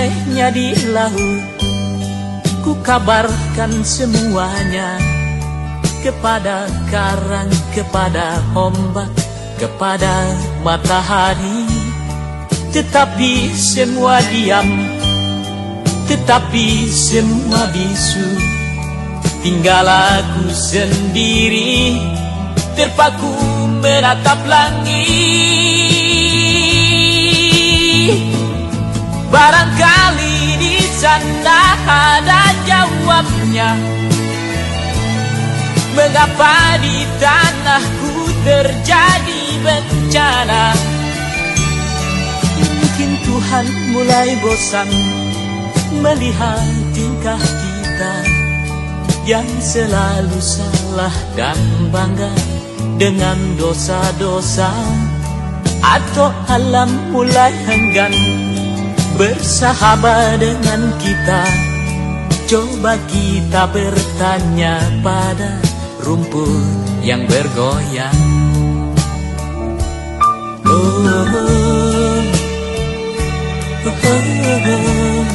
bolehnya di laut, ku kabarkan semuanya kepada karang, kepada ombak, kepada matahari. Tetapi semua diam, tetapi semua bisu. Tinggal aku sendiri, terpaku menatap langit. Barangkali di sana ada jawabnya, mengapa di tanahku terjadi bencana. Mungkin Tuhan mulai bosan melihat tingkah kita yang selalu salah dan bangga dengan dosa-dosa. Atau alam mulai enggan bersahabat dengan kita. Coba kita bertanya pada rumput yang bergoyang. Oh, oh, oh, oh, oh, oh, oh, oh.